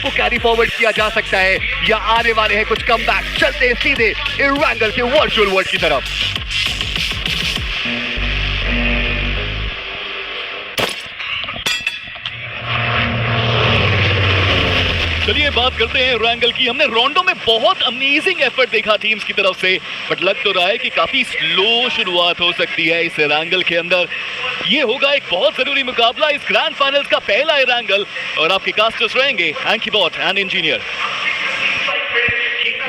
को carry forward किया जा सकता है या आने वाले हैं कुछ कमबैक। चलते हैं सीधे एरांगल के वर्चुअल वर्ल्ड की तरफ। चलिए बात करते हैं एरांगल की। हमने रोंडो में बहुत अमेजिंग एफर्ट देखा टीम्स की तरफ से, बट लग तो रहा है कि काफी स्लो शुरुआत हो सकती है इस एरांगल के अंदर। ये होगा एक बहुत जरूरी मुकाबला, इस ग्रैंड फाइनल्स का पहला एरांगल, और आपके कास्टर्स रहेंगे हैंकीबॉट एंड इंजीनियर।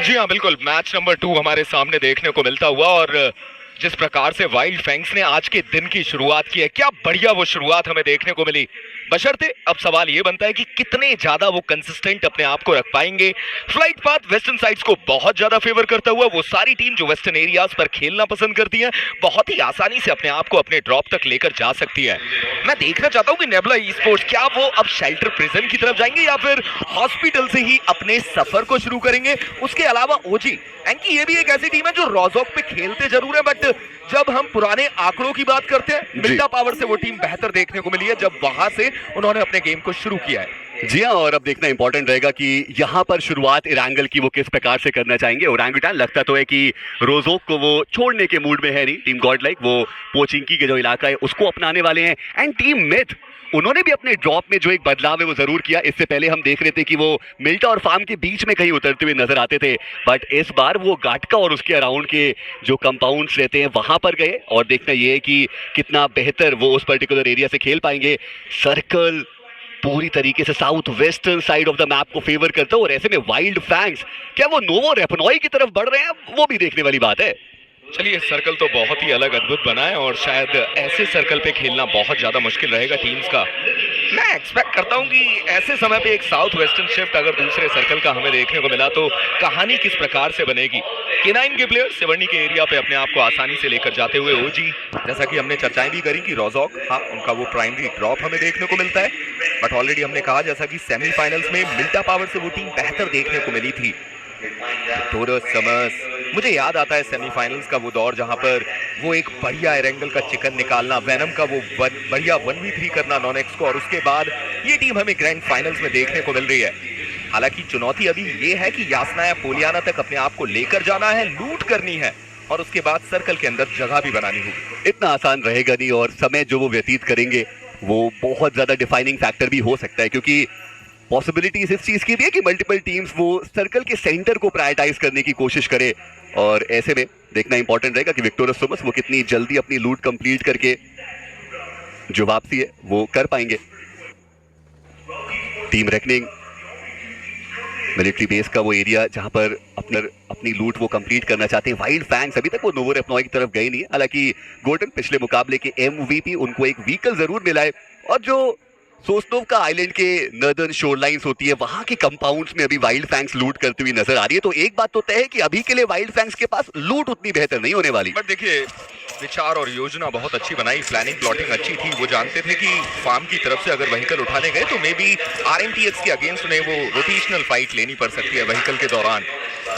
जी हाँ बिल्कुल, मैच नंबर 2 हमारे सामने देखने को मिलता हुआ, और जिस प्रकार से वाइल्ड फैंग्स ने आज के दिन की शुरुआत की है, क्या बढ़िया वो शुरुआत हमें देखने को मिली। बशर्ते अब सवाल ये बनता है कि कितने ज्यादा वो कंसिस्टेंट अपने आप को रख पाएंगे। फ्लाइट पाथ वेस्टर्न साइड्स को बहुत ज्यादा फेवर करता हुआ, वो सारी टीम जो वेस्टर्न एरियाज पर खेलना पसंद करती है बहुत ही आसानी से अपने आप को अपने ड्रॉप तक लेकर जा सकती है। मैं देखना चाहता हूं कि नेबुला ई स्पोर्ट्स क्या वो अब शेल्टर प्रिजन की तरफ जाएंगे या फिर हॉस्पिटल से ही अपने सफर को शुरू करेंगे। उसके अलावा ओजी एंकी ये भी एक ऐसी टीम है जो रोजॉक पे खेलते जरूर है, बट जब हम पुराने आंकड़ों की बात करते हैं मिल्टा पावर से वो टीम बेहतर देखने को मिली है जब वहां से उन्होंने अपने गेम को शुरू किया है। जी हाँ, और अब देखना इंपॉर्टेंट रहेगा कि यहाँ पर शुरुआत एरांगल की वो किस प्रकार से करना चाहेंगे। ओरांगुटान लगता तो है कि रोजोक को वो छोड़ने के मूड में है नहीं। टीम गॉड लाइक वो पोचिंकी के जो इलाका है उसको अपनाने वाले हैं, एंड टीम मिथ उन्होंने भी अपने ड्रॉप में जो एक बदलाव है वो जरूर किया। इससे पहले हम देख रहे थे कि वो मिल्टा और फार्म के बीच में कहीं उतरते हुए नजर आते थे, बट इस बार वो गाटका और उसके अराउंड के जो कंपाउंड्स रहते हैं वहां पर गए, और देखना ये है कि कितना बेहतर वो उस पर्टिकुलर एरिया से खेल पाएंगे। सर्कल पूरी तरीके से south western side of the map को फेवर करता है, और ऐसे में वाइल्ड फैंग्स क्या वो नोवो रेपनॉय की तरफ बढ़ रहे हैं, वो भी देखने वाली बात है। चलिए, सर्कल तो बहुत ही अलग अद्भुत बना है, और शायद ऐसे सर्कल पे खेलना बहुत ज्यादा मुश्किल रहेगा टीम्स का। मैं एक्सपेक्ट करता हूं कि ऐसे समय पे एक साउथ वेस्टर्न शिफ्ट अगर दूसरे सर्कल का हमें देखने को मिला तो कहानी किस प्रकार से बनेगी। K9 के प्लेयर सेवर्नी के एरिया पे अपने आप को आसानी से लेकर जाते हुए ओजी, जैसा कि हमने चर्चाएं भी करी कि रोजॉक, हाँ उनका वो प्राइमरी ड्रॉप हमें देखने को मिलता है, बट ऑलरेडी हमने कहा जैसा कि सेमीफाइनल्स में मिल्टा पावर से वो टीम बेहतर देखने को मिली थी। मुझे याद आता है सेमीफाइनल्स का वो दौर जहां पर वो एक बढ़िया एरेंगल का चिकन निकालना, वेनम का वो बढ़िया 1v3 करना नॉनेक्स को, और उसके बाद ये टीम हमें ग्रैंड फाइनल्स में देखने को मिल रही है। हालांकि चुनौती अभी ये है कि यासना या पोलियाना तक अपने आप को लेकर जाना है, लूट करनी है, और उसके बाद सर्कल के अंदर जगह भी बनानी होगी। इतना आसान रहेगा नहीं, और समय जो वो व्यतीत करेंगे वो बहुत ज्यादा डिफाइनिंग फैक्टर भी हो सकता है, क्योंकि पॉसिबिलिटीज इस चीज की भी है कि मल्टीपल टीम्स वो सर्कल के सेंटर को प्रायोरिटाइज करने की कोशिश करे, और ऐसे में देखना इंपॉर्टेंट रहेगा कि विक्टोरियस थॉमस वो कितनी जल्दी अपनी लूट कंप्लीट करके जो वापसी है वो कर पाएंगे। टीम रेकनिंग मिलिट्री बेस का वो एरिया जहां पर अपनी लूट वो कंप्लीट करना चाहते हैं। वाइल्ड फैंग्स अभी तक वो नोवो रेपनॉय की तरफ गए नहीं है, हालांकि गोल्डन पिछले मुकाबले के MVP उनको एक व्हीकल जरूर मिला है, और जो सोस्टोव का आइलैंड के नॉर्दर्न शोरलाइंस होती है वहां के कंपाउंड्स में अभी वाइल्ड फैंग्स लूट करती हुई नजर आ रही है। तो एक बात तो तय है कि अभी के लिए वाइल्ड फैंग्स के पास लूट उतनी बेहतर नहीं होने वाली। बट देखिए, विचार और योजना बहुत अच्छी बनाई, प्लानिंग प्लॉटिंग अच्छी थी। वो जानते थे कि फार्म की तरफ से अगर व्हीकल उठाने गए तो मे बी RMTX के अगेंस्ट उन्हें वो रोटेशनल फाइट लेनी पड़ सकती है व्हीकल के दौरान।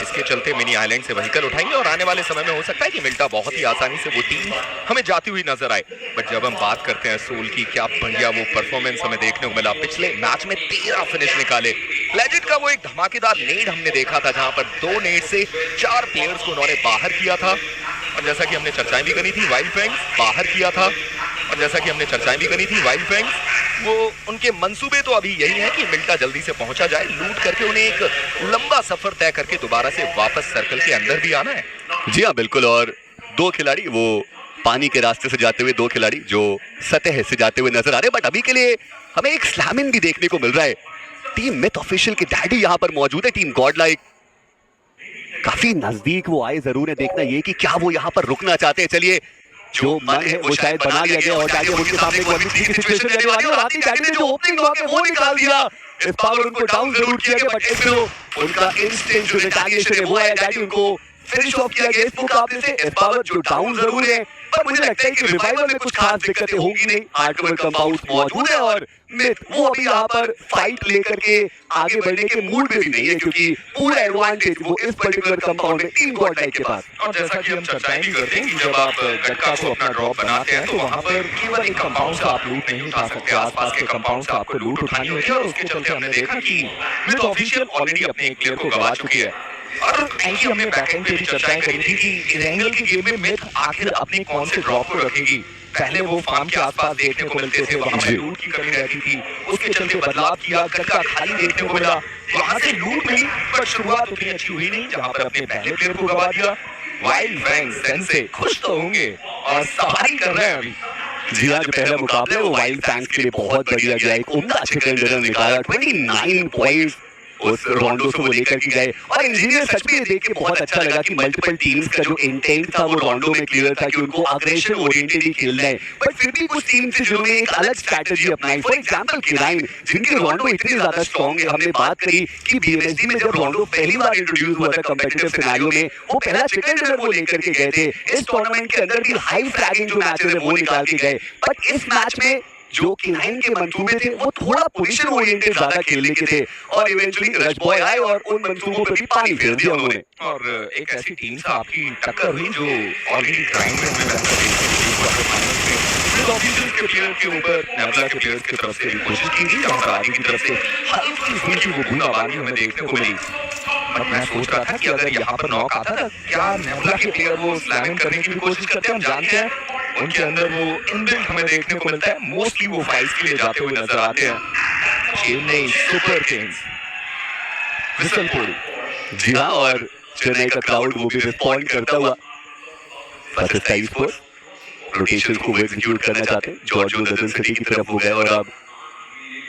इसके चलते मिनी आइलैंड से व्हीकल उठाएंगे, और आने वाले समय में हो सकता है कि मिल्टा बहुत ही आसानी से वो टीम हमें जाती हुई नजर आए। बट जब हम बात करते हैं सोल की, क्या बढ़िया वो परफॉर्मेंस हमें देखने को मिला। पिछले मैच में 13 फिनिश निकाले। लेजेंड का वो एक धमाकेदार नेड हमने देखा था जहां पर 2 नेड से 4 प्लेयर्स को उन्होंने बाहर किया था, और जैसा कि हमने चर्चाएं भी करी थी वाइल्ड फैंग्स बाहर किया था, और जैसा कि हमने चर्चाएं भी करी थी वाइल्ड फैंग्स वो उनके मंसूबे तो अभी यही है कि मिल्टा जल्दी से पहुंचा जाए, लूट करके उन्हें एक लंबा सफर तय करके दोबारा से वापस सर्कल के अंदर भी आना है। जी हाँ बिल्कुल, और 2 खिलाड़ी वो पानी के रास्ते से जाते हुए, 2 खिलाड़ी जो सतह से जाते हुए नजर आ रहे हैं, बट अभी के लिए हमें एक स्लैमिंग भी देखने को मिल रहा है। टीम मिथ ऑफिशियल के डैडी यहाँ पर मौजूद है। टीम गॉड लाइक काफी नजदीक वो आए जरूर है, देखना ये कि क्या वो यहाँ पर रुकना चाहते हैं। चलिए, जो मन है वो शायद बना लिया गया, और डैडी उनके सामने 1v3 की सिचुएशन रहने वाली है, और आती डैडी ने जो ओपनिंग लॉक है वो निकाल दिया। इस पावर उनको डाउन जरूर किया गया, बट इसमें उनका इंस्टेंट जो रिटेलिएशन है वो है, डैडी उनको फिनिश ऑफ किया गया इस मुकाबले से। एस्पावर जो डाउन जरूर है, पर मुझे लगता है कि रिवाइवल में कुछ खास दिक्कतें होंगी नहीं। हार्डकोर कंपाउंड मौजूद है और मिथ वो अभी यहाँ पर फाइट लेकर के आगे बढ़ने के मूड में भी नहीं है, क्योंकि पूरा एडवांटेज वो इस पर्टिकुलर कंपाउंड में टीम गॉडलाइक के पास। और जैसा कि हम चर्चाएं भी करते हैं कि जब आप गटका को अपना ड्रॉप बनाते हैं तो वहां पर केवल एक कंपाउंड का आप लूट नहीं उठा सकते, आसपास के कंपाउंड का आपको लूट उठानी होती है। और उसके चलते हमने देखा कि मिथ ऑफिशियल ऑलरेडी अपने एक प्लेयर को गवा चुकी है। और ऐसी हमने बैकएंड पे भी चर्चाएं करी थी कि इरेंगल की गेम में मिथ आखिर अपने कौन से ड्रॉप को रखेगी। पहले वो फार्म के आसपास देखने को मिलते थे, वहां पे लूट की कमी रहती थी, उसके चलते बदलाव किया, गटका खाली देखने को मिला, वहां से लूट मिली, पर शुरुआत उतनी अच्छी हुई नहीं जहां पर अपने पहले प्लेयर को गवा दिया। वाइल्ड फैंग सेंसे खुश तो होंगे और सवारी कर रहे हैं अभी। जी हाँ, जो पहला मुकाबला है वो वाइल्ड फैंग्स के लिए बहुत बढ़िया गया। एक उम्दा चिकन डिनर निकाला, 29 पॉइंट्स उस रोंडो से वो लेकर के गए। और इंजीनियर सच में देख के बहुत अच्छा लगा कि मल्टीपल टीम्स का जो इंटेंट था वो रोंडो में क्लियर था कि उनको अग्रेशन ओरिएंटेड ही खेलना है, बट फिर भी कुछ टीम से जिन्होंने एक अलग स्ट्रैटेजी अपनाई। फॉर एग्जांपल किराइन, जिनके रोंडो इतने ज्यादा स्ट्रॉन्ग है। हमने बात करी कि बीएमएसडी में जब रोंडो पहली बार इंट्रोड्यूस हुआ था कॉम्पिटिटिव सिनेरियो में, वो पहला चिकन डिनर वो लेकर के गए थे। इस टूर्नामेंट के अंदर भी हाई फ्रैगिंग जो मैचेस है वो निकाल के गए, बट इस मैच में जो किनाइन के मंसूबे थे वो थोड़ा पोजीशन ओरिएंटेड ज्यादा खेलने के थे और इवेंचुअली रश बॉय आए और उन मंसूबों पर भी पानी फेर दिया उन्होंने। और एक ऐसी टीम से आपकी टक्कर हुई जो ऑलरेडी ग्राइंड में के प्लेयर के ऊपर नेबला के प्लेयर्स की तरफ से भी कोशिश की थी, जहां पर आगे की तरफ से हल्की फुल्की वो बूंदाबांदी हमें देखने को मिली। बट मैं सोच रहा था कि अगर यहाँ पर नॉक आता था, क्या नेबला के प्लेयर वो स्लैमिंग करने की भी कोशिश करते हैं। हम जानते हैं उनके अंदर वो इनबिल्ट हमें देखने को मिलता है, मोस्टली वो फाइट्स के लिए जाते हुए नजर आते हैं। चेन्नई सुपर किंग्स विसल पोड़ी। जी हाँ, और चेन्नई का क्राउड वो भी रिस्पॉन्ड करता हुआ बसिस्ता ई-स्पोर्ट्स रोटेशंस को वो एग्जीक्यूट करना चाहते हैं। जॉर्जो लदन सिटी की तरफ हो गए और अब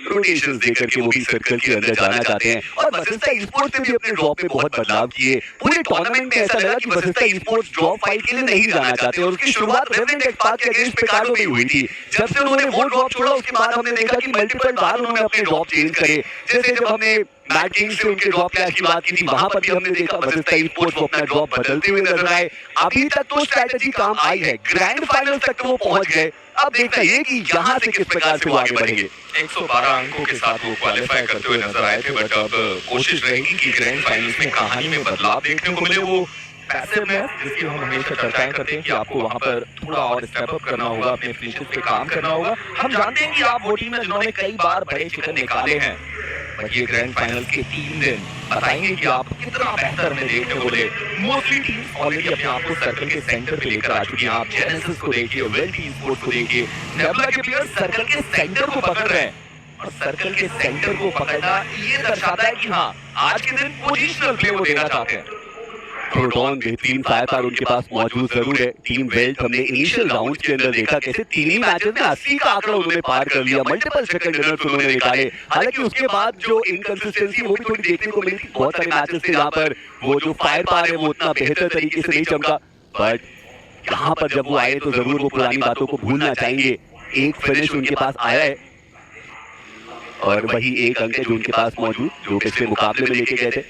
रोटेशंस देकर के वो भी सर्कल के अंदर जाना चाहते हैं। और बसिस्ता ई-स्पोर्ट्स ने भी अपने ड्रॉप में बहुत बदलाव किए। पूरे टूर्नामेंट में ऐसा लगा कि बसिस्ता ई-स्पोर्ट्स ड्रॉप फाइट के लिए नहीं जाना चाहते और उसकी शुरुआत रेवेंट एक्सपार्क के अगेंस्ट पिकार्डो में हुई थी। जब से उन्होंने वो ड्रॉप छोड़ा उसके बाद हमने देखा कि मल्टीपल बार उन्होंने अपने ड्रॉप चेंज करे। जैसे जब हमने मैट किंग्स से उनके ड्रॉप क्लैश की बात की थी, वहां पर भी हमने देखा बसिस्ता ई-स्पोर्ट्स को अपना ड्रॉप बदलते हुए नजर आए। अभी तक तो स्ट्रैटेजी काम आई है, ग्रैंड फाइनल तक वो पहुंच गए। अब देखना ये कि यहाँ से किस प्रकार से वो आगे बढ़ेंगे। 112 अंकों के साथ वो क्वालिफाई करते हुए नजर आए थे, बट अब कोशिश रहेगी कि ग्रैंड फाइनल्स में कहानी में बदलाव देखने को मिले। वो पैसिव में जिसकी हम हमेशा चर्चाएं करते हैं कि आपको वहां पर थोड़ा और स्टेप अप करना होगा, अपने फिनिशेस पे काम करना होगा। हम जानते हैं कि आप वो टीम है जिन्होंने कई बार बड़े चिकन निकाले हैं, बट ये ग्रैंड फाइनल के 3 दिन बताएंगे कि आप कितना बेहतर हमें देखने को मिले। मोस्टली टीम्स ऑलरेडी अपने आप को सर्कल के सेंटर पे लेकर आ चुकी हैं। आप जेनेसिस को देखिए, वेल्ट ई-स्पोर्ट्स को देखिए, नेबला के प्लेयर्स सर्कल के सेंटर को पकड़ रहे हैं। और सर्कल के सेंटर को पकड़ना ये दर्शाता है कि हाँ, आज के दिन पोजिशनल प्ले वो देना चाहते हैं। प्रोटॉन बेहतरीन फायर पावर उनके पास मौजूद जरूर है। टीम वेल्ट हमने इनिशियल राउंड के अंदर देखा कैसे तीन ही मैचेस में 80 का आंकड़ा उन्होंने पार कर लिया, मल्टीपल सेकंड डिनर्स उन्होंने निकाले। हालांकि उसके बाद जो इनकंसिस्टेंसी वो भी थोड़ी देखने को मिली थी। बहुत सारे मैचेस थे जहां पर वो जो फायर पावर है वो उतना बेहतर तरीके से नहीं चमका, बट यहाँ पर जब वो आए तो जरूर वो पुरानी बातों को भूलना चाहेंगे। एक फिनिश उनके पास आया है और वही एक अंक है जो उनके पास मौजूद, जो पिछले मुकाबले में लेके गए थे।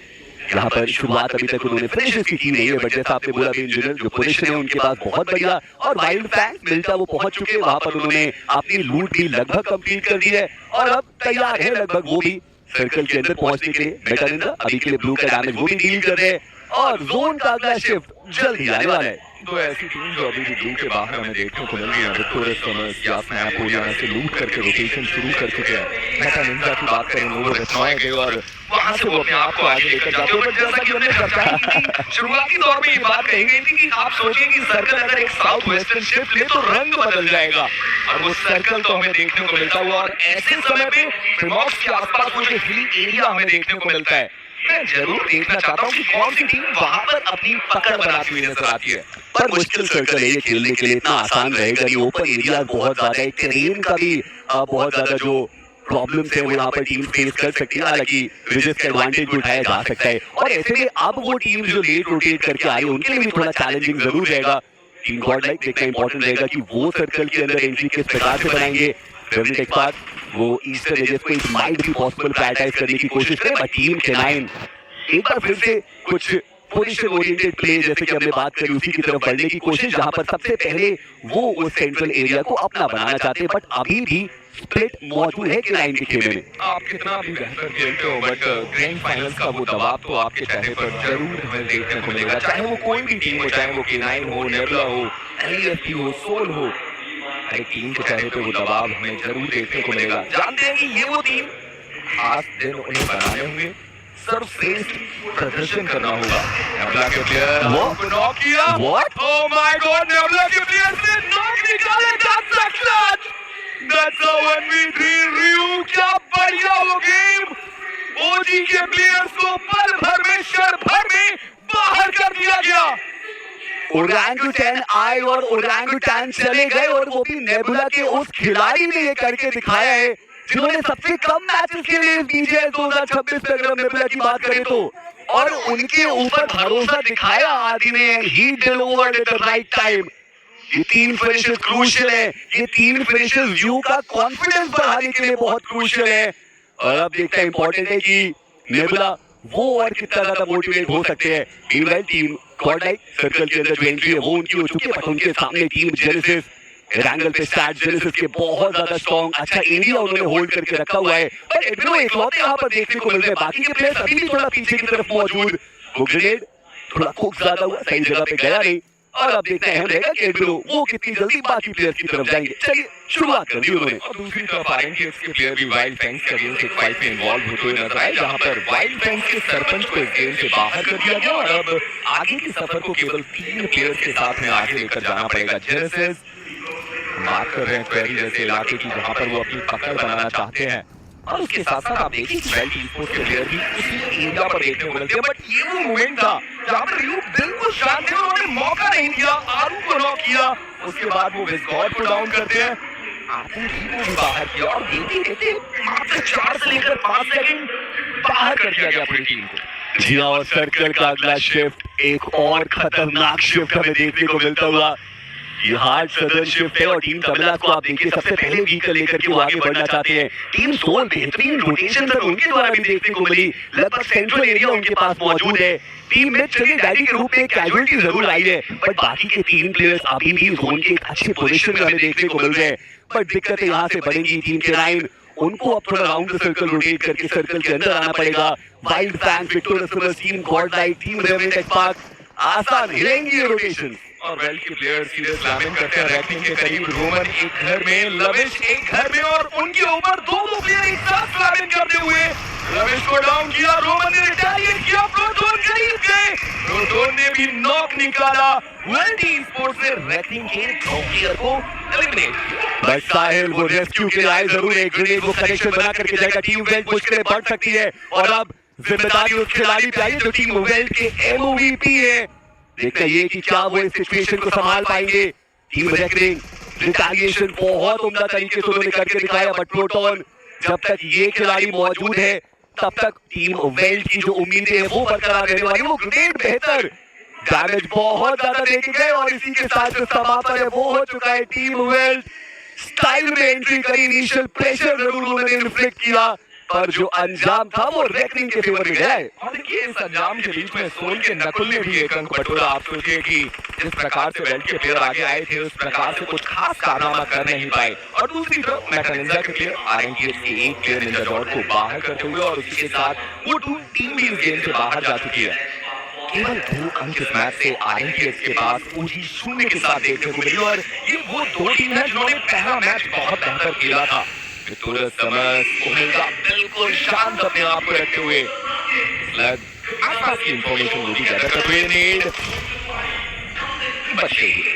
यहाँ पर शुरुआत अभी तक उन्होंने फिनिशेस की नहीं है, बट जैसा आपने बोला भी इंजीनियर जो पोजीशन है उनके पास बहुत बढ़िया। और वाइल्ड फैंग्स मिलता वो पहुंच चुके हैं, वहां पर उन्होंने अपनी लूट भी लगभग कंप्लीट कर दी है और अब तैयार है लगभग वो भी सर्कल के अंदर पहुंचने के लिए। बेटर इन अभी के लिए ब्लू का डैमेज वो भी डील कर रहे हैं और जोन का अगला शिफ्ट जल्द ही आने वाला है। दो ऐसी टीम जो अभी भी ब्लू के बाहर हमें देखने को मिल रही है। विक्टोरियस समर्स या स्नैप ओरियाना से लूट करके रोटेशन शुरू कर चुके हैं। मेटा निंजा की बात करें वो रेस्नॉय गए और वहां से वो अपने आप को आगे लेकर जाते हैं। जैसा कि हमने चर्चा की थी शुरुआती दौर में ये बात कही गई थी कि आप सोचिए कि सर्कल अगर एक साउथ वेस्टर्न शिफ्ट ले तो रंग बदल जाएगा, और वो सर्कल तो हमें देखने को मिलता हुआ। और ऐसे समय पे प्रिमॉक्स के आसपास वो जो हिली एरिया हमें देखने को मिलता है, मैं जरूर देखना चाहता हूँ कि कौन सी टीम वहां पर अपनी पकड़ बनाती हुई नजर आती है। पर मुश्किल सर्कल है ये खेलने के लिए, इतना आसान रहेगा नहीं। ओपन एरिया बहुत ज्यादा है, टेरेन का भी बहुत ज्यादा जो प्रॉब्लम्स है वो यहाँ पर टीम फेस कर सकती है। हालांकि विजेस का एडवांटेज उठाया जा सकता है और ऐसे में अब वो टीम जो लेट रोटेट करके आई उनके लिए भी थोड़ा चैलेंजिंग जरूर रहेगा। टीम गॉडलाइक देखना इंपॉर्टेंट रहेगा कि वो सर्कल के अंदर एंट्री किस प्रकार से बनाएंगे। रेवेंट एक्सपार्क वो ईस्टर्न एजेस को it might be possible prioritise करने की कोशिश करें, बट टीम K9 एक बार फिर से कुछ पोजीशन ओरिएंटेड प्ले जैसे कि हमने बात करी उसी की तरफ बढ़ने की कोशिश, जहां पर सबसे पहले वो उस सेंट्रल एरिया को अपना बनाना चाहते हैं, बट अभी भी स्प्लिट मौजूद है K9 के खेमे में। आप कितना भी बेहतर खेलते हो बट ग्रैंड फाइनल्स का वो दबाव तो आपके चेहरे पर जरूर हमें देखने को मिलेगा, चाहे वो कोई भी टीम हो, चाहे वो K9 हो, नेबुला हो, LEFT हो, सोल हो, हर एक टीम के चेहरे पे वो दबाव हमें जरूर देखने को मिलेगा। जानते हैं कि ये वो टीम खास दिन उन्हें बनाने होंगे, सर्वश्रेष्ठ प्रदर्शन करना होगा। नेबुला के प्लेयर को नॉक किया। What? Oh my God! Nebula के प्लेयर से नॉक निकाले। That's a clutch! That's a 1v3 रियू, क्या बढ़िया वो गेम। ओजी के प्लेयर्स को पल भर में, क्षण भर में बाहर कर दिया गया। ओरंगुटैन आए और ओरंगुटैन चले गए, और वो भी नेबुला के उस खिलाड़ी ने ये करके दिखाया है जिन्होंने सबसे कम मैचेस के लिए BJS 2026 में, अगर हम नेबुला की बात करें तो, और उनके ऊपर भरोसा दिखाया आदि ने। He delivered at the right time. ये 3 फिनिशेस क्रूशियल है, ये 3 फिनिशेस यू का कॉन्फिडेंस बढ़ाने के लिए बहुत क्रूशियल है। और अब देखना इंपॉर्टेंट है कि नेबुला वो और कितना ज्यादा मोटिवेट हो सकते हैं। मीनवाइल टीम गॉडलाइक सर्कल के अंदर जो एंट्री है वो उनकी हो चुकी है, बट उनके सामने टीम जेनेसिस एंगल पे स्टैट जेनेसिस के बहुत ज्यादा स्ट्रॉन्ग, अच्छा एरिया उन्होंने होल्ड करके रखा हुआ है, पर एडमिनो इकलौते यहाँ पर देखने को मिल रहे हैं। बाकी के प्लेयर्स अभी भी थोड़ा पीछे की तरफ मौजूद। वो ग्रेनेड थोड़ा कुक ज्यादा हुआ, सही जगह पे गया नहीं, और अब देखना अहम रहेगा कि एडमिनो वो कितनी जल्दी बाकी प्लेयर्स की तरफ जाएंगे। चलिए शुरुआत कर दी उन्होंने। और दूसरी तरफ आरएनटीएक्स के प्लेयर भी वाइल्ड फैंग्स के अगेंस्ट एक फाइट में इन्वॉल्व होते हुए नजर आए, जहां पर वाइल्ड फैंग्स के सरपंच को इस गेम से बाहर कर दिया गया, और अब आगे के सफर को केवल 3 प्लेयर्स के साथ में आगे लेकर जाना पड़ेगा। जेनेसिस बात कर रहे हैं क्वेरी जैसे इलाके की, जहां पर वो अपनी पकड़ बनाना चाहते हैं, और उसके साथ साथ आप देखिए कि वेल्ट ई-स्पोर्ट्स के प्लेयर भी उसी एरिया पर देखने को मिलते हैं। बट ये वो मोमेंट था जहां पर रियू बिल्कुल शांत थे, उन्होंने मौका नहीं दिया, आरू को नॉक किया, उसके बाद वो विस्गॉड को डाउन करते हैं, आरू को भी बाहर किया, और देखते मात्र 4 से लेकर 5 सेकंड बाहर कर दिया गया पूरी टीम को। जी और सर्कल का अगला शिफ्ट एक और खतरनाक शिफ्ट हमें देखने को मिलता हुआ। ये हार्ड सदर्न शिफ्ट है, और टीम तमिला को आप देखिए सबसे पहले व्हीकल लेकर के वो आगे बढ़ना चाहते हैं। टीम सोल बेहतरीन रोटेशन सर उनके द्वारा भी देखने को मिली, लगभग सेंट्रल एरिया उनके पास मौजूद है। टीम में चलिए डैडी के रूप में कैजुअलिटी जरूर आई है, बट बाकी के 3 प्लेयर्स अभी भी जोन के एक अच्छे पोजीशन में हमें देखने को मिल रहे हैं। बट दिक्कतें यहाँ से बढ़ेंगी टीम K9, उनको अब थोड़ा राउंड द सर्कल रोटेट करके सर्कल के अंदर आना पड़ेगा। Wild Fangs, Victorious team Godlike, team Revenant Xspark, आसान हिलेंगी ये रोटेशन। और वेल्ट के प्लेयर सीधे स्लैमिंग करते हैं रैकिंग के करीब। रोमन एक घर में, लविश एक घर में, और उनके ऊपर 2 प्लेयर एक साथ स्लैमिंग करते हुए लविश को डाउन किया। रोमन ने रिटेलिएट किया, प्रोटोन करीब गए, प्रोटोन ने भी नॉक निकाला। वेल्ट ई-स्पोर्ट्स ने रैकिंग के 2 प्लेयर को एलिमिनेट किया। बट साहिल वो रेस्क्यू के लिए आए जरूर, एक ग्रेनेड वो कनेक्शन बना करके जाएगा। टीम वेल्ट मुश्किलें बढ़ सकती है, और अब जिम्मेदारी उस खिलाड़ी पे आई है जो टीम वेल्ट के MVP है। देखना ये कि क्या वो इस सिचुएशन को संभाल पाएंगे। टीम रेकरिंग रिटेलिएशन बहुत उम्दा तरीके से उन्होंने करके दिखाया, बट प्रोटोन जब तक ये खिलाड़ी मौजूद है तब तक टीम वेल्ट की जो उम्मीदें हैं वो बरकरार रहने वाली। वो ग्रेनेड बेहतर, डैमेज बहुत ज्यादा देके गए, और इसी के साथ जो समापन है वो हो चुका है। टीम वेल्ट स्टाइल में एंट्री करी, इनिशियल प्रेशर जरूर उन्होंने इन्फ्लिक्ट किया, पर जो अंजाम था वो रेकरिंग के फेवर में गया है। और देखिए इस अंजाम के बीच में सोल के नकुल ने भी एक अंक बटोरा। आप सोचिए कि जिस प्रकार से वेल्ट के प्लेयर आगे आए थे उस प्रकार से कुछ खास कारनामा कर नहीं पाए। और दूसरी तरफ मेटा निंजा के प्लेयर आरएनटीएक्स के एक प्लेयर निंजा डॉट को बाहर करते हुए, और उसी के साथ वो टीम भी इस गेम से बाहर जा चुकी है। केवल 2 अंक इस मैच से आरएनटीएक्स के पास ओजी 0 के साथ देखने को मिली, और ये वो 2 टीम है जिन्होंने पहला मैच बहुत बेहतर खेला था। विक्टोरियस समर्स ओमेगा बिल्कुल शांत अपने आप को रखते हुए आसपास की इंफॉर्मेशन को भी गैदर करते हुए नेड बचे हुए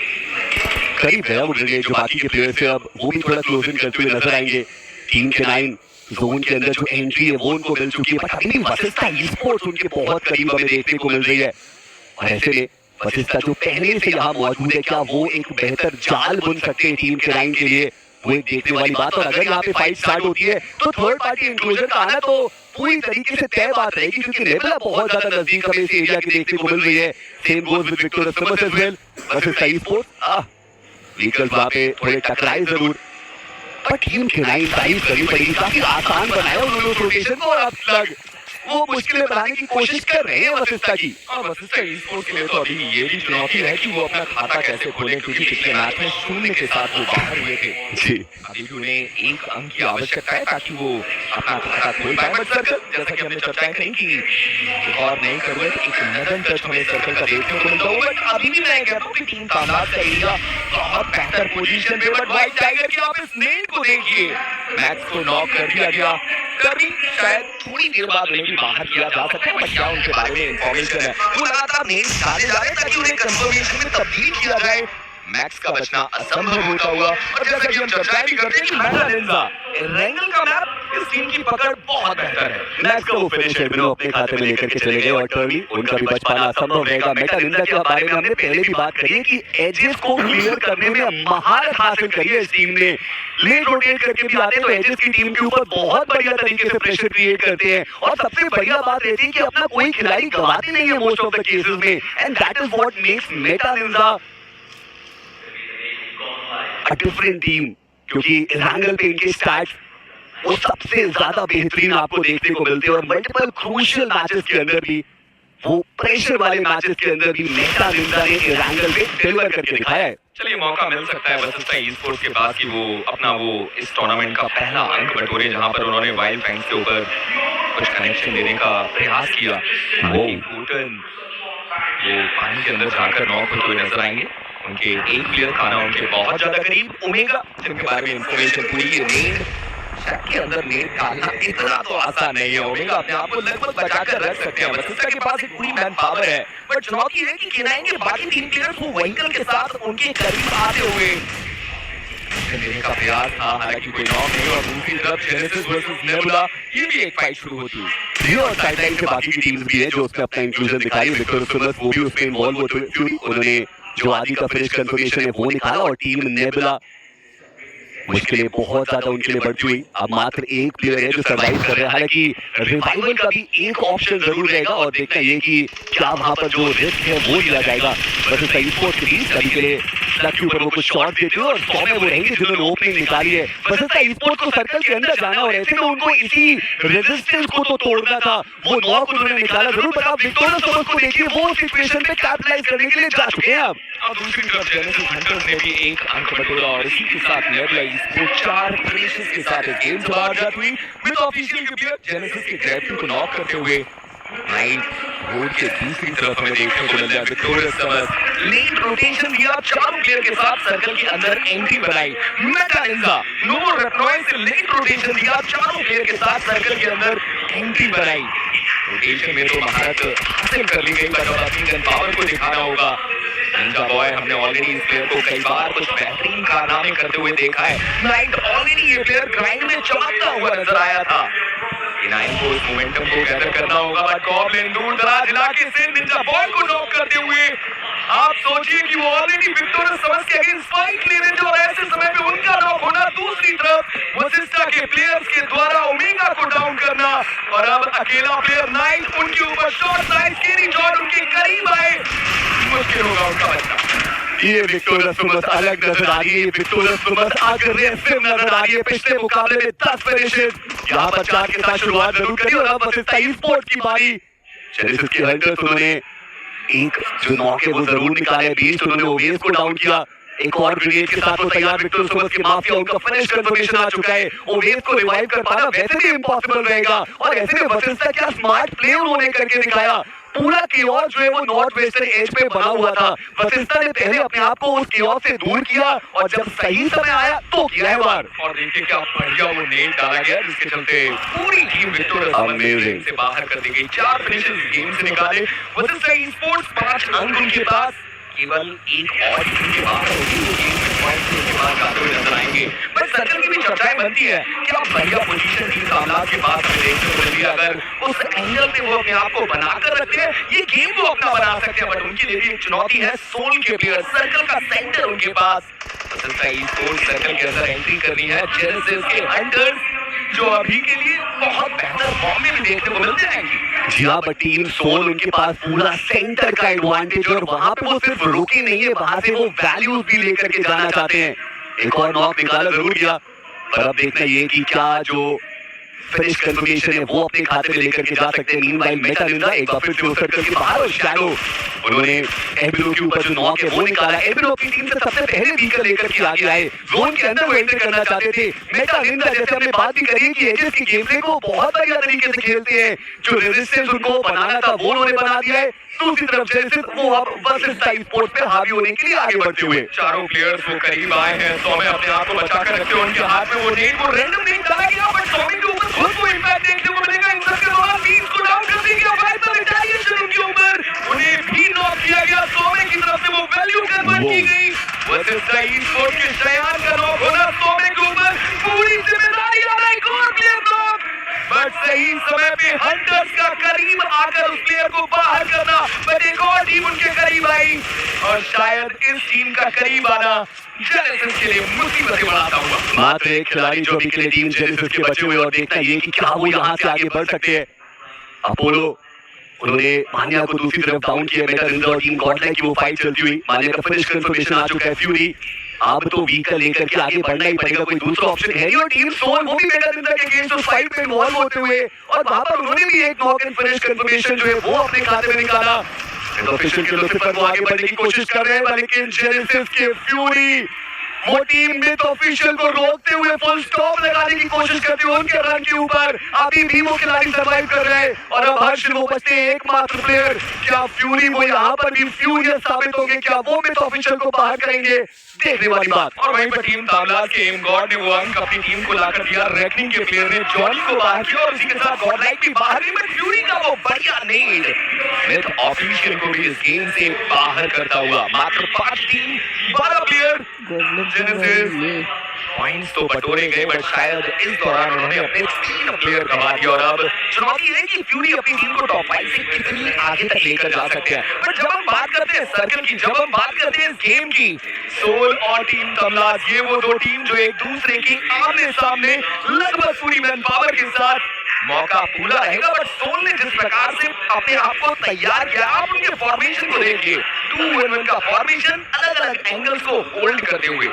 करीब गया वो ग्रेनेड। जो बाकी के प्लेयर्स है अब वो भी थोड़ा क्लोज इन करते हुए नजर आएंगे। टीम K9 जोन के अंदर जो एंट्री है वो उनको मिल चुकी है, बट अभी भी वशिष्ठा ई-स्पोर्ट्स उनके बहुत करीब हमें देखने को मिल रही है। और ऐसे में वशिष्ठा जो पहले से यहाँ मौजूद है, क्या वो एक बेहतर जाल बुन सकते हैं टीम K9 के लिए, वो एक देखने वाली बात। और अगर यहाँ पे फाइट स्टार्ट होती है तो थर्ड पार्टी इंक्लूजन का आना तो पूरी तरीके से तय बात रहेगी, क्योंकि नेबुला बहुत ज्यादा नजदीक हमें इस एरिया की देखने को मिल रही है। Same goes with victorious summers as well versus esports. Vehicles वहां पे थोड़े टकराए जरूर, पर टीम K9 तारीफ करनी पड़ेगी, काफी आसान बनाया उन्होंने उस रोटेशन को। और अब तक वो मुश्किलें बनाने की कोशिश कर रहे हैं वशिष्ठा की। और वशिष्ठा ई-स्पोर्ट्स के लिए तो अभी ये भी चुनौती है कि वो अपना खाता कैसे खोलें, क्योंकि पिछले मैच में 0 के साथ वो बाहर हुए थे। जी अभी भी उन्हें 1 अंक की आवश्यकता है ताकि वो अपना खाता खोल पाए। बट सर्कल, जैसा कि हमने चर्चाएं कही कि और नहीं करेंगे तो एक नदन टच हमें सर्कल का देखने को मिलता होगा। बट अभी भी मैं कहता हूं कि टीम कामराज का एरिया बहुत बेहतर पोजीशन पे। बट व्हाइट टाइगर की आप इस नेट को देखिए, मैक्स को नॉक कर दिया गया। कभी शायद थोड़ी देर बाद उन्हें भी बाहर किया जा सकता है, बट क्या उनके बारे में इंफॉर्मेशन है? वो लगातार नेट डाले जा रहे हैं ताकि उन्हें कंफर्मेशन में तब्दील किया जाए। मैक्स का बचना असंभव होता हुआ। और जैसा कि हम चर्चाएं भी करते हैं कि मेटा निंजा रैंगल का मैप इस टीम की पकड़ बहुत बेहतर है। मैक्स को वो फिनिश एडमिनो अपने खाते में लेकर के चले गए और टर्ली उनका भी बच पाना असंभव रहेगा। मेटा निंजा के बारे में हमने पहले भी बात करी है कि एजेस को क्लियर करने में महारत हासिल करी है इस टीम ने। लेट रोटेट करके भी आते तो एजेस की टीम के ऊपर बहुत बढ़िया तरीके से प्रेशर क्रिएट करते हैं और सबसे बढ़िया बात रहती है कि अपना कोई खिलाड़ी गवाते नहीं है मोस्ट ऑफ द केसेस में, and that is what makes Meta Ninja a different team. क्योंकि रैंगल पे इनके स्टैट्स वो सबसे ज्यादा बेहतरीन आपको देखने को मिलते हैं और मल्टीपल क्रूशियल मैचेस के अंदर भी, वो प्रेशर वाले मैचेस के अंदर भी मेटा निंजा ने रैंगल पे डिलीवर करके दिखाया है। चलिए मौका मिल सकता है वशिष्ठा ई-स्पोर्ट्स के पास कि वो अपना इस टूर्नामेंट का पहला अंक बटोरे, जहां पर उन्होंने वाइल्ड फैंस के ऊपर कुछ कनेक्शन देने का प्रयास किया। वो वोटन वो पानी के अंदर जाकर नॉक होते हुए नजर आएंगे। उनके एक प्लेयर खाना उनके बहुत ज्यादा करीब, ओमेगा जिनके बारे में इंफॉर्मेशन पूरी है। नेट शक के अंदर नेट डालना इतना तो आसान नहीं है। ओमेगा अपने आप को लगभग बचाकर रख सकते हैं। वशिष्ठा के पास एक पूरी मैन पावर है, बट चुनौती है कि केनाइन के बाकी 3 प्लेयर्स वो व्हीकल के साथ उनके करीब आते हुए देने का प्रयास था। हालांकि कोई नॉक नहीं। और दूसरी तरफ जेनेसिस वर्सेस नेबुला, ये भी एक फाइट शुरू होती है। जी और साइडलाइन से बाकी की टीम्स भी है जो उसमें अपना इंक्लूजन दिखाई है। विक्टर सुमस वो भी उसमें इन्वॉल्व होते हुए फ्यूरी उन्होंने जो आदि का फिनिश कंफर्मेशन है वो निकाला और टीम नेबुला मुश्किलें बहुत ज्यादा उनके लिए बढ़ती हुई। अब मात्र एक प्लेयर है जो सर्वाइव कर रहा है। हालांकि रिवाइवल का भी एक ऑप्शन जरूर रहेगा और देखना ये कि क्या वहां पर जो रिस्क है वो लिया जाएगा। वैसे ई-स्पोर्ट्स के बीच कभी के लिए स्लग के ऊपर वो कुछ शॉट देते हैं और 100 में वो रहेंगे जिन्होंने ओपनिंग निकाली है। वैसे ई-स्पोर्ट्स को सर्कल के अंदर जाना और ऐसे में उनको इसी रेजिस्टेंस को तो तोड़ना था। वो नॉक उन्होंने निकाला जरूर, पर आप विक्टोरिया समर्स को देखिए, वो सिचुएशन पे कैपिटलाइज करने के लिए जा चुके हैं अब। और दूसरी तरफ जेनेसिस हंटर्स ने भी एक अंक बटोरा और इसी के साथ नेबुला ई-स्पोर्ट्स 4 फिनिशेस के साथ इस गेम से बाहर जाती हुई। विद ऑफिशियल के प्लेयर जेनेसिस के ग्रेविटी को नॉक करते हुए राइट रोड के दूसरी तरफ हमें देखने को मिल रहा है विक्टोरिया समर्स। लेट रोटेशन दिया, 4 प्लेयर के साथ सर्कल के अंदर एंट्री बनाई। मेटा निंजा नो रेप्लॉय से लेट रोटेशन दिया, 4 प्लेयर के साथ सर्कल के अंदर एंट्री बनाई। रोटेशन में तो महारत हासिल कर ली गई, पर अब अपनी गन पावर को दिखाना होगा। निंजा बॉय हमने ऑलरेडी इस प्लेयर को कई बार कुछ बेहतरीन कारनामे करते हुए देखा है। नाइट ऑलरेडी ये प्लेयर ग्राइंड में चमकता हुआ नजर आया था। नाइन को इस मोमेंटम को गैदर करना होगा, बट गॉब्लिन दूर दराज इलाके से निंजा बॉय को नॉक करते हुए आप सोचिए कि वो ऑलरेडी विक्टोरिया समर्स के अगेंस्ट फाइट ले रहे थे और ऐसे समय पे उनका नॉक होना, दूसरी तरफ वशिष्ठा के प्लेयर्स के द्वारा ओमेगा को डाउन करना और अब अकेला प्लेयर नाइट उनके ऊपर शॉट साइड स्केरी शॉट उनके करीब आए, मुश्किल होगा उनका बचना। ये विक्टोरिया समर्स अलग नजर आ रही है। विक्टोरिया समर्स अग्रेसिव नजर आ रही है। पिछले मुकाबले में 10 फिनिशेस, यहाँ पर 4 के साथ शुरुआत जरूर करी और अब वशिष्ठा ई-स्पोर्ट्स की बारी। जेनेसिस के हंटर्स उन्होंने एक जो नॉक है वो जरूर निकाले, 20 उन्होंने ओवेस को डाउन किया। एक और ग्रेनेड के साथ वो तैयार विक्टोरिया समर्स के माफिया, उनका फिनिश कंफर्मेशन आ चुका है। ओवेस को रिवाइव कर पाना वैसे भी इम्पॉसिबल रहेगा और ऐसे में वशिष्ठा क्या स्मार्ट प्ले उन्होंने करके दिखाया। पूरा केओस जो है वो नॉर्थ वेस्टर्न एज पे बना हुआ था। वशिष्ठा ने पहले अपने आप को उस केओस से दूर किया और जब सही समय आया तो किया है वार। और देखिए क्या बढ़िया वो नेट डाला गया जिसके चलते पूरी टीम विक्टोरिया समर्स से बाहर कर दी गई। 4 फिनिशेस गेम से निकाले वशिष्ठा ई-स्पोर्ट्स, 5 अंक उनके पास। केवल एक और टीम के बाहर होगी वो गेम में पॉइंट्स के बाद आते हुए नजर आएंगे। बट सर्कल की भी चर्चाएं बनती है कि आप बढ़िया पोजीशन टीम कामराज के पास में देखने को मिली। अगर उस एंगल में वो अपने आप को बनाकर रखते हैं, ये गेम वो अपना बना सकते हैं, बट उनके लिए भी एक चुनौती है। सोल के प्लेयर, सर्कल का सेंटर उनके पास। सर्कल के अंदर एंट्री करनी है जेनेसिस के हंटर्स, जो अभी के लिए बहुत बेहतर फॉर्म में भी देखने को मिलते हैं। जी हाँ, बट टीम सोल उनके पास पूरा सेंटर का एडवांटेज और वहां पे वो सिर्फ रुके नहीं है, वहां से वो वैल्यूज भी लेकर के जाना चाहते हैं। एक और नॉक निकाला जरूर किया, पर अब देखना ये कि क्या जो फिनिश कंफर्मेशन है वो अपने खाते में लेकर के जा सकते हैं। मीनवाइल मेटा निंजा एक बार फिर से उस सर्कल के बाहर और शैडो उन्होंने एबिलो के ऊपर जो नॉक है वो निकाला। एबिलो अपनी टीम से सबसे पहले बीकर लेकर के आगे आए, जोन के अंदर वो एंटर करना चाहते थे। मेटा निंजा जैसे हमने बात भी करी कि एजेस की गेम प्ले को बहुत बढ़िया तरीके से खेलते हैं, जो रेजिस्टेंस उनको बनाना था वो उन्होंने बना दिया है। दूसरी तरफ जेनेसिस वो अब वर्सेस टाइम स्पोर्ट्स पे हावी होने के लिए आगे बढ़ते हुए चारों प्लेयर्स वो करीब आए हैं। सौम्य अपने आप को बचा कर रखते हैं, उनके हाथ में वो नेट वो रैंडम नेट डाला गया, बट सौम्य के ऊपर खुद को इंपैक्ट देखने को मिलेगा। इन सबके दौरान टीम्स को डाउन कर दी गया, फाइट में रिटेलिएशन उनके ऊपर, उन्हें भी नॉक किया गया। सौम्य की तरफ से वो वैल्यू कन्वर्ट की गई। वर्सेस टाइम स्पोर्ट्स के शयान का नॉक होना सौम्य के ऊपर पूरी जिम्मेदारी आ रही। एक और प्लेयर नॉक, बट सही समय पे हंटर्स का करीब आकर उस प्लेयर को बाहर करना, बट एक और टीम उनके करीब आई और शायद इस टीम का करीब आना जेनेसिस के लिए मुसीबतें बढ़ाता हुआ। मात्र एक खिलाड़ी जो अभी के लिए टीम जेनेसिस के बचे हुए और देखना ये कि क्या वो यहाँ से आगे बढ़ सकते हैं। अपोलो उन्होंने मान्या को दूसरी तरफ डाउन किया। मेटा निंजा और टीम गॉडलाइक की वो फाइट चलती हुई, मान्या का फिनिश कंफर्मेशन आ चुका है। फ्यूरी अब तो व्हीकल लेकर के आगे बढ़ना ही पड़ेगा, कोई दूसरा ऑप्शन है नहीं। और टीम सोल वो भी मेटा निंजा के अगेंस्ट उस फाइट में इन्वॉल्व होते हुए और वहां पर उन्होंने भी एक नॉक एंड फिनिश कंफर्मेशन जो है वो अपने खाते में निकाला। ऑफिशियल के लुसिफर वो आगे बढ़ने की कोशिश कर रहे हैं, लेकिन जेनेसिस के फ्यूरी वो टीम में तो ऑफिशियल को रोकते हुए फुल स्टॉप लगाने की कोशिश करते हुए उनके रन के ऊपर अभी भी वो खिलाड़ी सर्वाइव कर रहे हैं। और अब हर्ष वो बचते हैं एकमात्र प्लेयर। क्या फ्यूरी वो यहाँ पर भी फ्यूरियस साबित होंगे? क्या वो मिथ ऑफिशियल को बाहर करेंगे? देखने वाली बात। और वहीं पर टीम तामलास के एम गॉड ने वो अंक अपनी टीम को लाकर दिया। रेकनिंग के प्लेयर ने जॉनी को बाहर किया और उसी के साथ गॉडलाइक भी बाहर गई, बट फ्यूरी का वो बढ़िया नेड मिथ ऑफिशियल को भी इस गेम से बाहर करता हुआ। मात्र 5 टीम 12 प्लेयर जेनेसिस पॉइंट्स तो बटोरे गए, बट शायद इस दौरान उन्होंने अपने 3 प्लेयर गंवा दिए। और अब चुनौती है कि फ्यूरी अपनी टीम को टॉप 5 से कितनी आगे तक लेकर जा सकते हैं। बट जब हम बात करते हैं सर्कल की, जब हम बात करते हैं इस गेम की, सोल और टीम तमलास ये वो 2 टीम जो एक दूसरे की आमने सामने लगभग पूरी मैन पावर के साथ मौका पूरा रहेगा। बट सोल ने जिस प्रकार से अपने आप को तैयार किया, आप उनके फॉर्मेशन को देखिए, 2-1-1 का फॉर्मेशन अलग अलग एंगल्स को होल्ड करते हुए।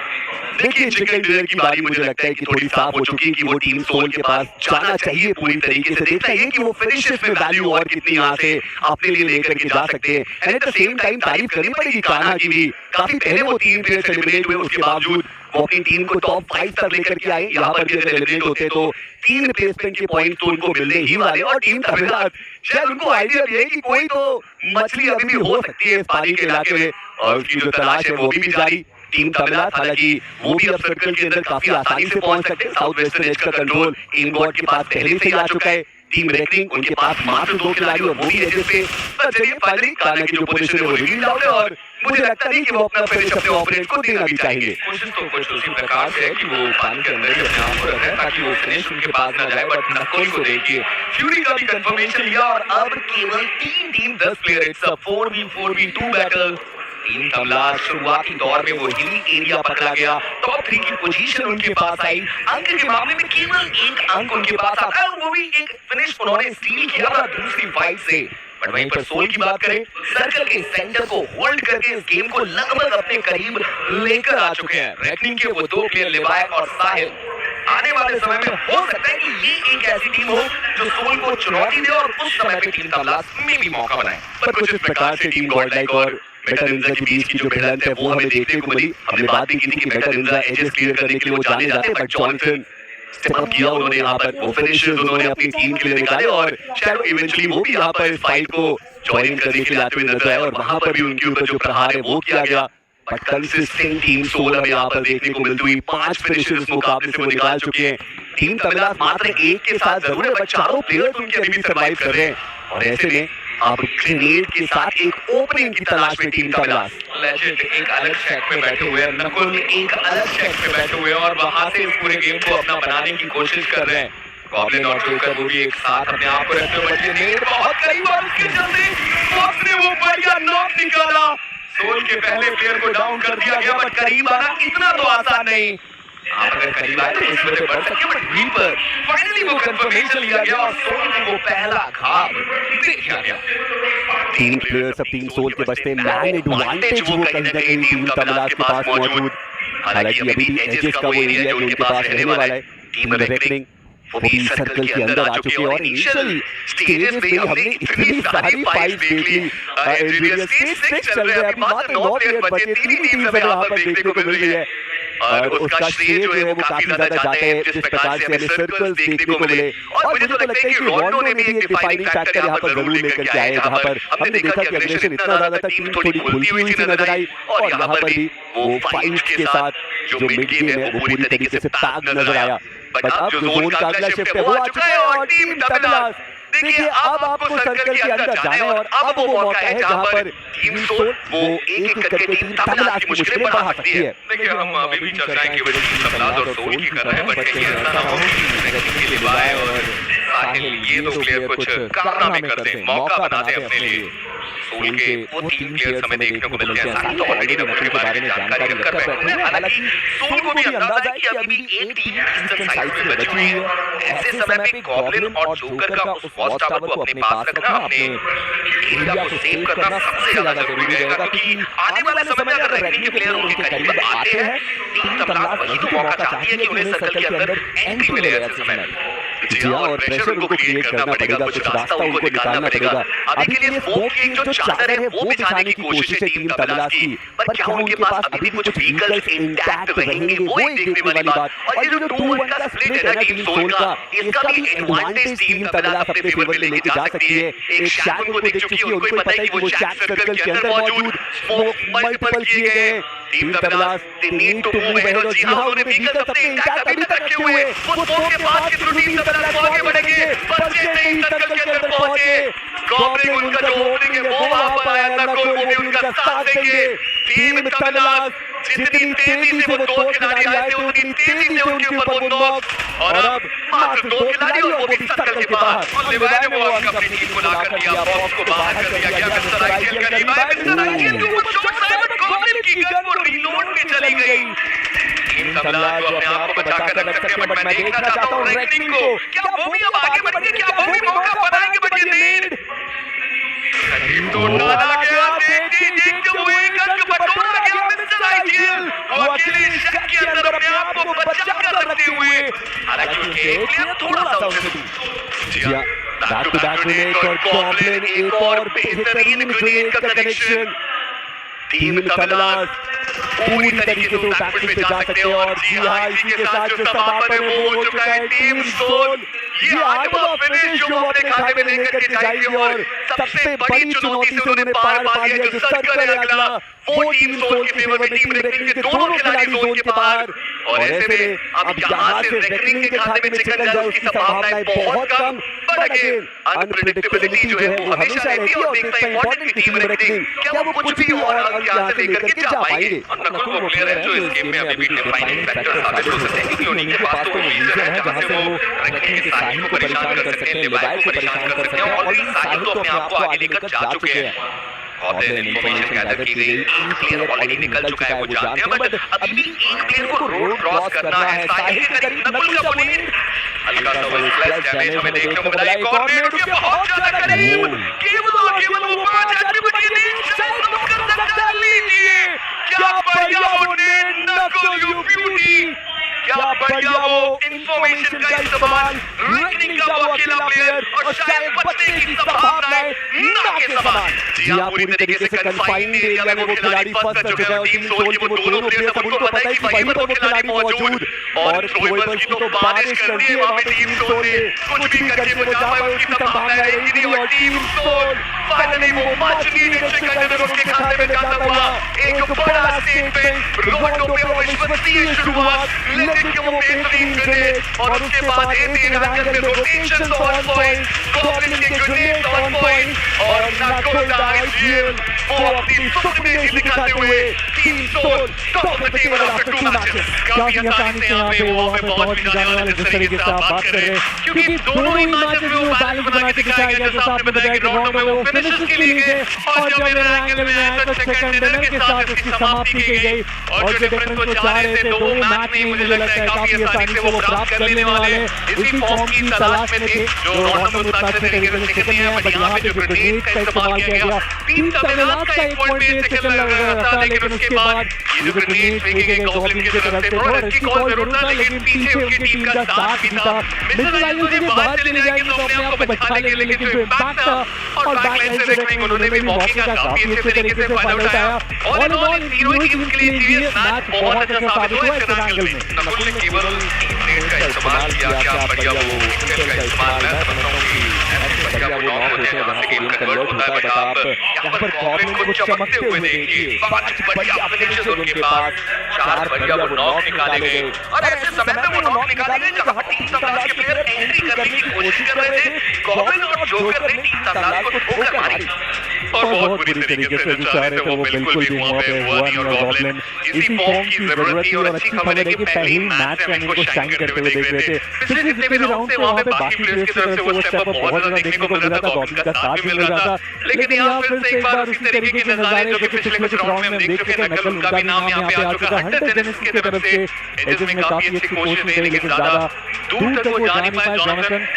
देखिए चिकन डिनर की बारी मुझे लगता है कि थोड़ी साफ हो चुकी है कि वो टीम सोल के पास जाना चाहिए पूरी तरीके से। देखना ये कि वो फिनिशेस में वैल्यू और कितनी यहाँ से अपने लिए लेकर के जा सकते हैं। And at the same time तारीफ करनी पड़ेगी कान्हा की भी, काफी पहले वो 3 प्लेयर्स एलिमिनेट हुए, उसके बावजूद वो अपनी टीम को टॉप 5 तक लेकर के आए। यहाँ पर भी अगर एलिमिनेट होते तो 3 रिप्लेसमेंट के पॉइंट तो उनको मिलने ही वाले। और टीम तमिलनाडु शायद उनको आइडिया भी है कि कोई तो मछली अभी भी हो सकती है इस पानी के इलाके में, और उसकी जो तलाश है वो भी जारी। टीम तमिलनाडु हालांकि वो भी अब सर्कल के अंदर काफी आसानी से पहुंच सकते हैं। साउथ वेस्टर्न एज का कंट्रोल एम गॉड के पास पहले से ही आ चुका है। टीम रेकनिंग उनके पास मात्र 2 खिलाड़ी और वो भी एजेस पे। चलिए फाइनली कान्हा की जो पोजीशन है वो रिवील आउट है और मुझे लगता नहीं कि वो अपना फिनिश अपने ओपोनेंट को देना भी चाहेंगे। कोशिश तो कुछ उसी प्रकार से है कि वो पानी के अंदर ही अपने आप को रखें ताकि वो फिनिश उनके पास ना जाए। बट नकुल को देखिए, फ्यूरी का भी कंफर्मेशन लिया और अब केवल 3 team 10 player. It's a 4v4v2 battle. Team तमलास शुरुआती दौर में वो हिली एरिया पकड़ा गया, टॉप 3 की पोजीशन उनके पास आई। अंक के मामले में केवल 1 अंक उनके पास आता है, वो भी एक फिनिश उन्होंने स्टील किया था दूसरी फाइट से। बट वहीं पर सोल की बात करें, सर्कल के सेंटर को होल्ड करके इस गेम को लगभग अपने करीब लेकर आ चुके हैं। रेकनिंग के वो 2 प्लेयर लिवाय और साहिल। आने वाले समय में हो सकता है कि ये एक ऐसी टीम हो जो सोल को चुनौती दे और उस समय पे टीम तमलास में भी मौका बनाए। पर कुछ इस प्रकार से टीम गॉडलाइक और मेटा निंजा के बीच की जो भिड़ंत है वो हमें देखने को मिली। हमने बात भी की थी कि मेटा निंजा एजेस क्लियर करने के लिए वो जाने जाते हैं, बट जॉनसन स्टेप अप किया उन्होंने। यहाँ पर वो फिनिशर्स उन्होंने अपनी टीम के लिए निकाले और शैडो इवेंचुअली वो भी यहाँ पर इस फाइट को ज्वाइन करने के लिए आते हुए नजर आए और वहां पर भी उनके ऊपर जो प्रहार है वो किया गया। बट कंसिस्टेंट टीम सोल हमें यहाँ पर देखने को मिलती हुई। 5 फिनिशर्स मुकाबले से वो निकाल चुके हैं। टीम तमिलनाडु मात्र 1 के साथ जरूर है, बट चारों प्लेयर्स उनके अभी भी सर्वाइव कर रहे हैं। और ऐसे में अब ग्रेनेड के साथ एक ओपनिंग की तलाश में टीम तमिलनाडु। लेजेंड एक अलग शेक में बैठे हुए हैं, नकुल एक अलग शेक में बैठे हुए हैं और वहां से इस पूरे गेम को अपना बनाने की कोशिश कर रहे हैं। गॉब्लिन और जोकर वो भी एक साथ अपने आप को रखते हुए, बट नेट बहुत करीब और उसके चलते फॉक्स ने वो बढ़िया नॉक निकाला। सोल के पहले प्लेयर को डाउन कर दिया गया, बट करीब आना इतना तो आसान नहीं। आप अगर करीब आए तो इसमें से बढ़ सकते, बट रीपर फाइनली वो कंफर्मेशन लिया गया और सोल को वो पहला घाव देखा गया। 3 प्लेयर्स अब टीम सोल के बचते हैं। मैन एडवांटेज वो कहीं ना कहीं टीम तमिलनाडु के पास मौजूद। हालांकि अभी भी एजेस का वो एरिया जो उनके पास रहने वाला है। टीम रेकनिंग वो भी सर्कल के अंदर आ चुके हैं और इनिशियल स्टेजेस में हमने इतनी सारी फाइट्स देख ली। एंड्रियस स्टेज 6 चल रहे हैं, अभी मात्र 9 प्लेयर बचे, 3 टीम्स हमें यहाँ पर देखने को मिल रही है और उसका श्रेय जो है वो काफी ज्यादा जाते हैं जिस प्रकार से हमें सर्कल्स देखने को मिले। और मुझे तो लगता है कि रोंडो ने भी एक डिफाइनिंग फैक्टर यहाँ पर जरूर लेकर के आए, जहाँ पर हमने देखा कि अग्रेशन इतना ज्यादा था, टीम थोड़ी खुलती हुई सी नजर आई और यहाँ पर भी वो फाइट के साथ जो मिड गेम है वो पूरी तरीके से पैक नजर आया। बट अब जो जोन का अगला शिफ्ट है वो आ चुका है और टीम तमिलास देखिए अब आपको सर्कल के अंदर जाना है और अब वो मौका है जहां पर टीम सोल वो एक एक करके टीम तमिलास की मुश्किलें बढ़ा सकती है। देखिए हम अभी भी चर्चाएं केवल तमिलास और सोल की कर रहे हैं, बट कहीं ऐसा ना हो कि लिवाय और साहिल ये दो प्लेयर कुछ कारनामे कर दें, मौका बना दें अपने लिए। सोल के वो 3 प्लेयर्स हमें देखने को मिलते हैं, साहिल तो ऑलरेडी नंबर के बारे में जानकारी रखकर बैठे हैं। हालांकि सोल को भी अंदाजा है कि अभी भी एक टीम ईस्टर्न साइड में बची हुई है। ऐसे समय में गॉब्लिन और जोकर का उस वॉच टावर को अपने पास रखना, अपने एरिया को सेव करना सबसे ज्यादा जरूरी रहेगा, क्योंकि आने वाले समय में अगर रेगनिंग के प्लेयर उनके करीब आते हैं, टीम तमिलास वही तो मौका चाहती है कि उन्हें सर्कल के अंदर एंट्री मिले ऐसे समय में। जी हाँ, और प्रेशर उनको क्रिएट करना पड़ेगा, कुछ रास्ता उनको निकालना पड़ेगा। अभी के लिए स्मोक की जो चादर है वो बिछाने की कोशिश है टीम तमिलास की, पर क्या उनके पास अभी भी कुछ व्हीकल्स इंटैक्ट रहेंगे वो एक देखने वाली बात। और ये जो 2-1 का स्प्लिट है ना टीम सोल का, इसका भी एडवांटेज टीम तमिलास अपने फेवर में लेके जा सकती है। एक शैक उनको देख चुकी है, उनको पता है कि वो शैक सर्कल के अंदर मौजूद, स्मोक मल्टीपल किए गए। Team Tamilas they need to move ahead और जी हां उन्हें व्हीकल्स अपने इंटैक्ट अभी तक रखे हुए हैं। वो स्मोक के बाद की थ्रू टीम तमिलास आगे बढ़ेंगे, बच्चे नहीं सर्कल के अंदर पहुंचे। गॉब्लिन उनका जो ओपनिंग है वो वहां पर आया, नकुल वो भी उनका साथ देंगे। टीम तमिलास जितनी तेजी से वो 2 खिलाड़ी आए थे उतनी तेजी से उनके ऊपर वो नॉक, और अब मात्र 2 खिलाड़ी और वो भी सर्कल के बाहर। और लिवाय ने वो अंक अपनी टीम को लाकर दिया, बॉक्स को बाहर कर दिया गया। मिस्टर आईजीएल का लिवाय, मिस्टर आईजीएल के ऊपर शॉट आया बट गॉब्लिन की गन वो रीलोड में चली गई। टीम तमिलास जो अपने आप को बचा कर रख सकते हैं, बट मैं देखना चाहता हूं रेगनिंग को, क्या वो भी अब आगे बढ़ेंगे, क्या वो भी मौका बनाएंगे? बट ये नीड तो डाला गया, देखते वो एक अंक बटोरा गया मिस्टर आईजीएल, वो अकेले शक के अंदर अपने आप को बचा कर रखते हुए। हालांकि उनके एक प्लेयर थोड़ा सा उनसे जी हां बैक टू बैक ग्रेनेड और गॉब्लिन एक और बेहतरीन ग्रेनेड का कनेक्शन। टीम तमिलास पूरी तरीके से बैकफुट पे जा सकते हैं और जी हां इसी के साथ जो समापन है वो हो चुका है। टीम सोल ये 8वां फिनिश जो अपने खाते में लेकर के जाएगी और सबसे बड़ी चुनौती से उन्होंने पार पा लिया जो सर्कल है अगला, वो टीम सोल के फेवर में टीम रेकनिंग के दोनों खिलाड़ी जोन के बाहर। और ऐसे में अब यहां से रेकनिंग के खाते में चिकन जाए उसकी संभावनाएं बहुत कम, बट अगेन अनप्रेडिक्टेबिलिटी जो है वो हमेशा रहती है और देखता है इंपॉर्टेंट टीम रेकनिंग क्या वो कुछ भी और अंक यहां से लेकर के जा पाएंगे। नकुल वो प्लेयर है जो इस गेम में अभी भी डिफाइनिंग फैक्टर साबित हो सकते हैं, क्योंकि उनके पास तो वो रीजन है जहां से वो रेकनिंग के साहिल को परेशान कर सकते हैं, लिवाय को परेशान कर सकते हैं। ऑलरेडी साहिल तो अपने आप को आगे लेकर जा चुके हैं और इन्फॉर्मेशन गैदर की गई। एक प्लेयर ऑलरेडी निकल चुका है वो जानते हैं, बट अभी भी एक प्लेयर को रोड क्रॉस करना है। साहिल के करीब नकुल का बुलेट, हल्का सा वो स्प्लैश डैमेज हमें देखने को मिला। एक और नेट उसके बहुत ज्यादा करीब, केवल वो 5 आदमी बच गए, शायद वो कर सकता है। लीजिए क्या बढ़िया वो नेट नकुल यू ब्यूटी, क्या बढ़िया वो इंफॉर्मेशन का इस्तेमाल, रेकनिंग का वो अकेला प्लेयर और शायद बचने की संभावनाएं ना के समान। जी हां पूरी तरीके से कन्फाइंड एरिया में वो खिलाड़ी फंस चुके हैं। टीम सोल के वो दोनों प्लेयर सब उनको पता है कि वहीं पर वो खिलाड़ी मौजूद और थ्रोएबल्स की तो बारिश कर दी है वहां पे टीम सोल ने, कुछ भी करके वो जा पाए उसकी संभावना रहेगी नहीं। और टीम सोल फाइनली वो मच नीडेड चिकन डिनर उनके खाते में जाता हुआ एक बड़ा स्टेटमेंट। रोंडो पे अविश्वसनीय शुरुआत, लेकिन वो बेहतरीन ग्रेनेड और उसके बाद एटीन एंगल में रोटेशन ऑन पॉइंट, गॉब्लिन के ग्रेनेड ऑन पॉइंट और नकुल आईजीएल वो अपनी सुपरमेसी दिखाते हुए team Soul top of the table after 2 matches. काफी आसानी से यहाँ पे वो हमें पहुंच भी जाने वाले जिस तरीके से आप बात कर रहे हैं, क्योंकि दोनों ही मैचेस में वो बैलेंस बना के दिखाया गया। जैसा आपने बताया कि राउंड में वो फिनिशेस के लिए गए और जब मेरा एंगल में आया तो सेकंड डिनर के साथ उसकी समाप्ति की गई। और जो डिफरेंस वो चाह रहे थे 2 मैच में मुझे लगता है काफी आसानी से वो प्राप्त कर लेने वाले इसी फॉर्म की तलाश में थे जो राउंड में उतना अच्छे तरीके से खेलते हैं। बट यहाँ पे जो ग्रेनेड का इस्तेमाल किया गया टीम तमिलनाडु का एक पॉइंट बेस से चल रहा था, लेकिन उसके बाद ये जो ग्रेनेड फेंके गए गॉब्लिन की तरफ से, थोड़ा रिस्की कॉल जरूर था, लेकिन पीछे उनकी टीम का साथ भी था। मिशन आयु जी बाहर चले जाएंगे तो अपने आप को बचा लेंगे, लेकिन जो इम्पैक्ट था और बैकलाइन से देखेंगे उन्होंने भी मौके का काफी अच्छे तरीके से फायदा उठाया। ऑल इन ऑल तीनों ही टीम्स के लिए ये मैच बहुत अच्छा साबित हुआ इस एंगल में। नकुल ने केवल नेट का इस्तेमाल किया, क्या बढ़िया वो नेट का इस्तेमाल। मैं समझता हूं कि बढ़िया वो नॉक होते हैं जहां से गेम कन्वर्ट होता है, बट आप यहां पर गॉब्लिन को चमकते हुए देखिए, 5 बढ़िया फिनिशेस उनके पास, 4 बढ़िया वो नॉक निकाले गए और ऐसे समय में वो नॉक निकाले गए जहां टीम तमिलनाडु के प्लेयर एंट्री करने की कोशिश कर रहे थे। गॉब्लिन और जोकर ने टीम तमिलनाडु को ठोकर मारी और बहुत बुरी तरीके से जो चाह रहे थे वो बिल्कुल भी वहां पे हुआ नहीं। और गॉब्लिन इसी फॉर्म की जरूरत थी और अच्छी खबर है कि पहले मैच में हम इनको शाइन करते हुए देख रहे थे। पिछले जितने भी राउंड थे वहां पे बाकी प्लेयर्स की तरफ से वो स्टेप अप बहुत ज्यादा देखने को मिल रहा था, गॉब्लिन का साथ भी मिल रहा था। लेकिन यहाँ फिर से एक बार उसी तरीके के नजारे जो कि पिछले कुछ राउंड में हम देख चुके हैं, नकल उनका भी नाम यहाँ पे आ चुका है। हंटर जेनिस की तरफ से एजेस में काफी अच्छी कोशिश रही, लेकिन ज्यादा दूर तक वो जा नहीं पाए। जॉनसन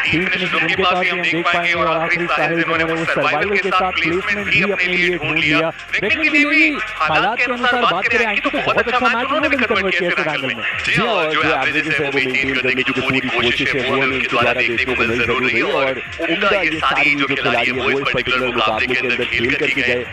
टीम फिनिश उनके पास भी हम देख पाएंगे और आखिरी साहिल जिन्होंने वो सर्वाइवल के साथ प्लेसमेंट भी अपने लिए ढूंढ लिया। देखने के लिए भी हालात के अनुसार बात करें आएंगे तो बहुत अच्छा मैच उन्होंने भी कन्वर्ट किया इस एंगल में। जी और जो एवरेजेस है वो मेंटेन करने की जो पूरी कोशिश है वो हमें इनके द्वारा देखने को मिल जरूर रही है। और उम्दा ये सारी जो खिलाड़ी है वो इस पर्टिकुलर मुकाबले के अंदर खेल करके गए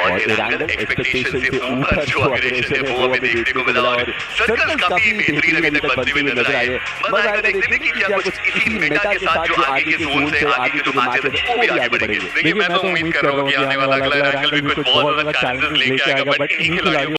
और इरांगल एक्सपेक्टेशन से ऊपर जो अग्रेशन है वो हमें देखने को मिला और सर्कल्स काफी बेहतरीन अभी तक बनते हुए नजर आए। मजा आएगा देखने में कि क्या कुछ इसी मेटा के साथ जो आगे के जोन से आगे के जो मैच है वो भी आगे बढ़ेंगे। देखिए मैं तो उम्मीद कर रहा हूँ कि आने वाला अगला एंगल भी कुछ बहुत ज्यादा चैलेंजेस लेके आएगा, बट इन्हीं खिलाड़ियों